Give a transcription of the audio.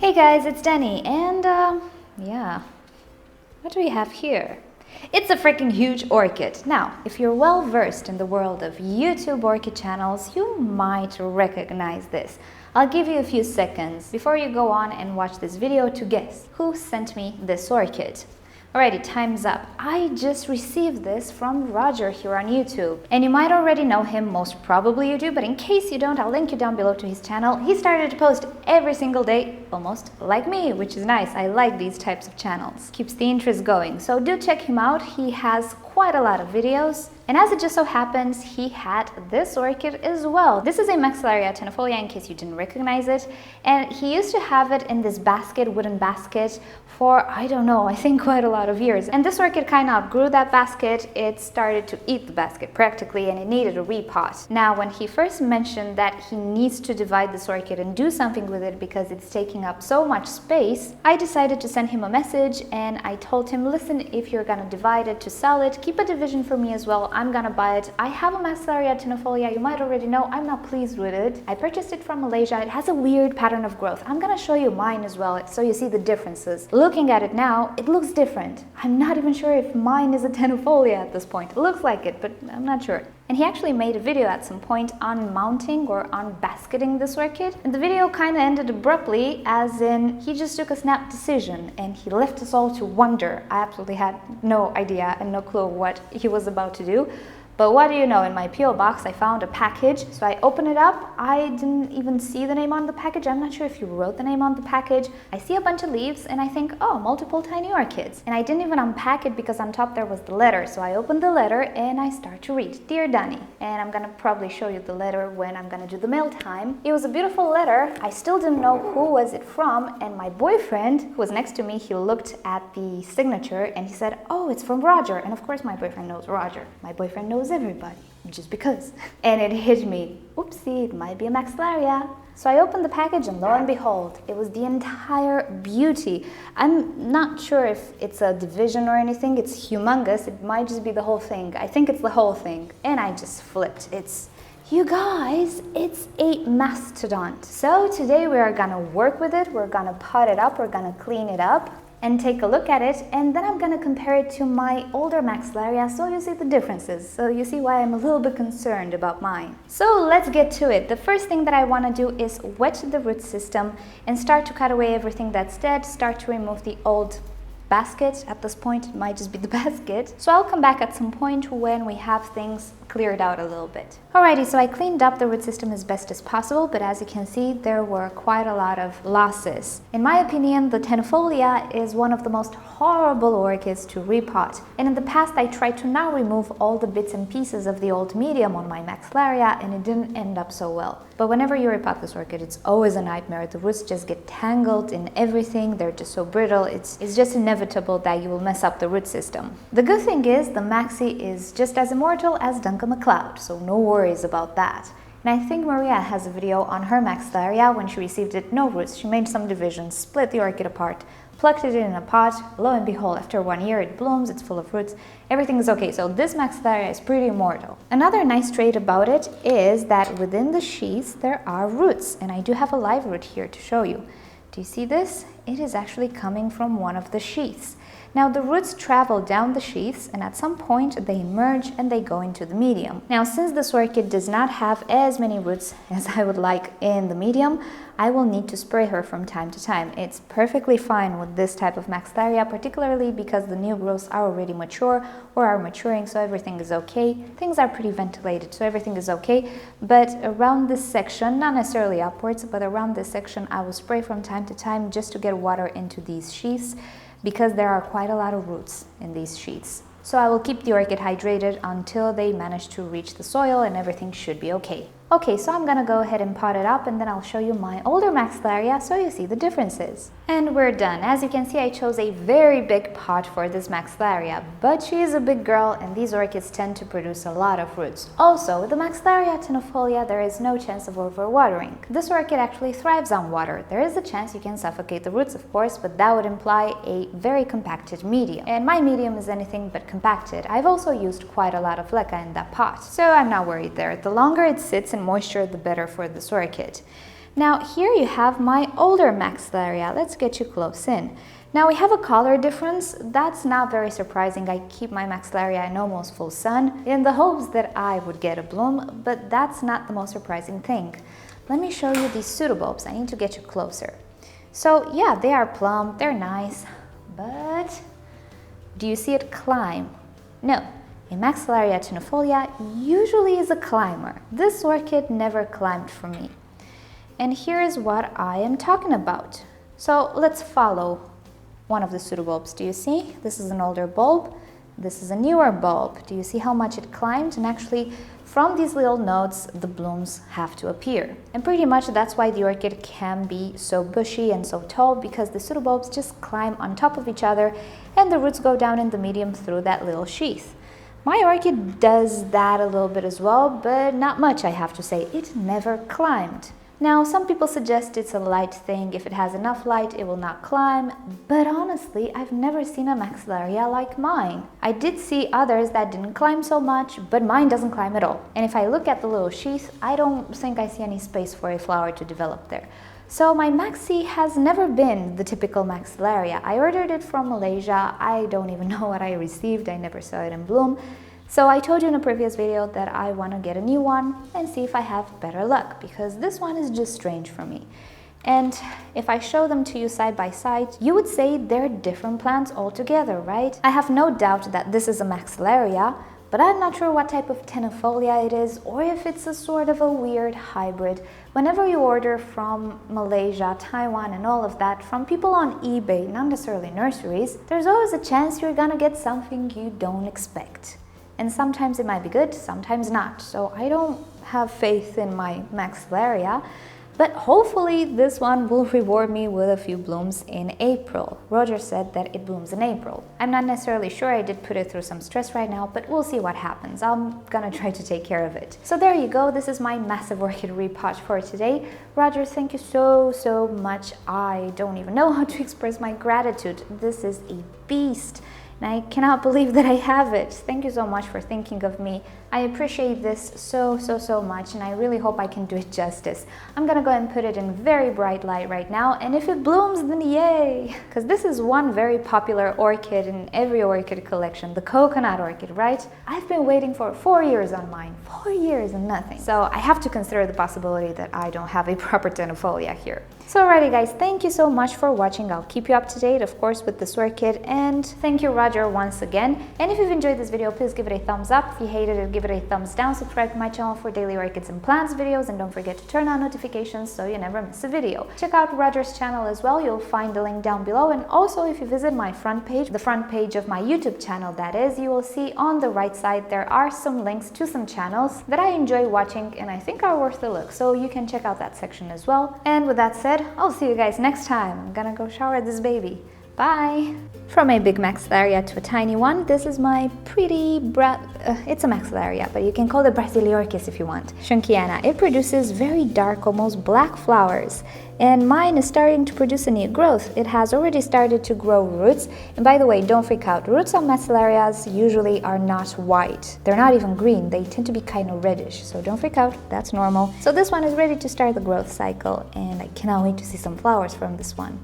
Hey guys, it's Danny, and yeah, what do we have here? It's a freaking huge orchid. Now, if you're well versed in the world of YouTube orchid channels, you might recognize this. I'll give you a few seconds before you go on and watch this video to guess who sent me this orchid. Alrighty, time's up. I just received this from Roger here on YouTube. And you might already know him, most probably you do, but in case you don't, I'll link you down below to his channel. He started to post every single day, almost like me, which is nice. I like these types of channels. Keeps the interest going. So do check him out. He has quite a lot of videos. And as it just so happens, he had this orchid as well. This is a Maxillaria tenuifolia, in case you didn't recognize it. And he used to have it in this basket, wooden basket, for, I don't know, I think quite a lot of years. And this orchid kind of outgrew that basket. It started to eat the basket practically, and it needed a repot. Now, when he first mentioned that he needs to divide this orchid and do something with it because it's taking up so much space, I decided to send him a message, and I told him, listen, if you're gonna divide it to sell it, keep a division for me as well. I'm gonna buy it. I have a Maxillaria tenuifolia. You might already know I'm not pleased with it. I purchased it from Malaysia. It has a weird pattern of growth. I'm gonna show you mine as well so you see the differences. Looking at it now, it looks different. I'm not even sure if mine is a tenuifolia at this point. It looks like it, but I'm not sure. And he actually made a video at some point on mounting or on basketing this orchid. And the video kind of ended abruptly, as in he just took a snap decision and he left us all to wonder. I absolutely had no idea and no clue what he was about to do. But what do you know, in my P.O. box I found a package, so I open it up. I didn't even see the name on the package. I'm not sure if you wrote the name on the package. I see a bunch of leaves and I think, oh, multiple tiny orchids. And I didn't even unpack it because on top there was the letter. So I opened the letter and I start to read, Dear Danny. And I'm gonna probably show you the letter when I'm gonna do the mail time. It was a beautiful letter. I still didn't know who was it from, and my boyfriend, who was next to me, he looked at the signature and he said, oh, it's from Roger. And of course my boyfriend knows Roger. My boyfriend knows everybody, just because. And it hit me, oopsie, it might be a Maxillaria. So I opened the package and lo and behold, it was the entire beauty. I'm not sure if it's a division or anything. It's humongous. It might just be the whole thing. I think it's the whole thing. And I just flipped. You guys, it's a mastodon. So today we are gonna work with it. We're gonna pot it up. We're gonna clean it up and take a look at it, and then I'm gonna compare it to my older Maxillaria so you see the differences, so you see why I'm a little bit concerned about mine. So let's get to it. The first thing that I want to do is wet the root system and start to cut away everything that's dead, start to remove the old basket. At this point it might just be the basket, so I'll come back at some point when we have things cleared out a little bit. Alrighty, so I cleaned up the root system as best as possible, but as you can see, there were quite a lot of losses. In my opinion, the tenuifolia is one of the most horrible orchids to repot. And in the past, I tried to now remove all the bits and pieces of the old medium on my Maxillaria, and it didn't end up so well. But whenever you repot this orchid, it's always a nightmare. The roots just get tangled in everything. They're just so brittle. It's just inevitable that you will mess up the root system. The good thing is the Maxi is just as immortal as Duncan MacLeod, so no worries about that. And I think Maria has a video on her Maxillaria when she received it no roots. She made some divisions, split the orchid apart, plucked it in a pot. Lo and behold, after 1 year it blooms, it's full of roots, everything is okay. So this Maxillaria is pretty immortal. Another nice trait about it is that within the sheaths there are roots, and I do have a live root here to show you. Do you see this? It is actually coming from one of the sheaths. Now the roots travel down the sheaths, and at some point they emerge and they go into the medium. Now since this orchid does not have as many roots as I would like in the medium, I will need to spray her from time to time. It's perfectly fine with this type of Maxillaria, particularly because the new growths are already mature or are maturing, so everything is okay. Things are pretty ventilated, so everything is okay. But around this section, not necessarily upwards, but around this section, I will spray from time to time just to get water into these sheaths, because there are quite a lot of roots in these sheaths. So I will keep the orchid hydrated until they manage to reach the soil, and everything should be okay. Okay, so I'm gonna go ahead and pot it up, and then I'll show you my older Maxillaria so you see the differences. And we're done. As you can see, I chose a very big pot for this Maxillaria, but she is a big girl and these orchids tend to produce a lot of roots. Also, with the Maxillaria tenuifolia, there is no chance of overwatering. This orchid actually thrives on water. There is a chance you can suffocate the roots, of course, but that would imply a very compacted medium. And my medium is anything but compacted. I've also used quite a lot of leca in that pot, so I'm not worried there. The longer it sits in moisture, the better for this orchid. Now here you have my older Maxillaria. Let's get you close in. Now we have a color difference. That's not very surprising. I keep my Maxillaria in almost full sun in the hopes that I would get a bloom, but that's not the most surprising thing. Let me show you these pseudobulbs. I need to get you closer. So yeah, they are plump, they're nice, but do you see it climb? No. A Maxillaria tenuifolia usually is a climber. This orchid never climbed for me. And here's what I am talking about. So let's follow one of the pseudobulbs. Do you see? This is an older bulb. This is a newer bulb. Do you see how much it climbed? And actually, from these little nodes, the blooms have to appear. And pretty much that's why the orchid can be so bushy and so tall, because the pseudobulbs just climb on top of each other and the roots go down in the medium through that little sheath. My orchid does that a little bit as well, but not much, I have to say. It never climbed. Now, some people suggest it's a light thing. If it has enough light, it will not climb. But honestly, I've never seen a Maxillaria like mine. I did see others that didn't climb so much, but mine doesn't climb at all. And if I look at the little sheath, I don't think I see any space for a flower to develop there. So my Maxi has never been the typical Maxillaria. I ordered it from Malaysia. I don't even know what I received. I never saw it in bloom. So I told you in a previous video that I want to get a new one and see if I have better luck, because this one is just strange for me. And if I show them to you side by side, you would say they're different plants altogether, right? I have no doubt that this is a Maxillaria, but I'm not sure what type of tenuifolia it is, or if it's a sort of a weird hybrid. Whenever you order from Malaysia, Taiwan and all of that, from people on eBay, not necessarily nurseries, there's always a chance you're gonna get something you don't expect. And sometimes it might be good, sometimes not. So I don't have faith in my Maxillaria, but hopefully this one will reward me with a few blooms in April. Roger said that it blooms in April. I'm not necessarily sure. I did put it through some stress right now, but we'll see what happens. I'm gonna try to take care of it. So there you go. This is my massive orchid repot for today. Roger, thank you so much. I don't even know how to express my gratitude. This is a beast. And I cannot believe that I have it. Thank you so much for thinking of me. I appreciate this so much, and I really hope I can do it justice. I'm gonna go and put it in very bright light right now, and if it blooms, then yay! Because this is one very popular orchid in every orchid collection, the coconut orchid, right? I've been waiting for 4 years on mine, 4 years and nothing. So I have to consider the possibility that I don't have a proper tenuifolia here. So alrighty guys, thank you so much for watching. I'll keep you up to date, of course, with this orchid, and thank you Roger once again. And if you've enjoyed this video, please give it a thumbs up. If you hated it, give it a thumbs down. Subscribe to my channel for daily orchids and plants videos, and don't forget to turn on notifications so you never miss a video. Check out Roger's channel as well. You'll find the link down below, and also if you visit my front page, the front page of my YouTube channel that is, you will see on the right side there are some links to some channels that I enjoy watching and I think are worth a look, so you can check out that section as well. And with that said, I'll see you guys next time. I'm gonna go shower this baby. Bye! From a big Maxillaria to a tiny one, this is my pretty it's a Maxillaria, but you can call it Brasiliorchis if you want. Schunkiana. It produces very dark, almost black flowers. And mine is starting to produce a new growth. It has already started to grow roots. And by the way, don't freak out. Roots on Maxillarias usually are not white. They're not even green. They tend to be kind of reddish. So don't freak out. That's normal. So this one is ready to start the growth cycle. And I cannot wait to see some flowers from this one.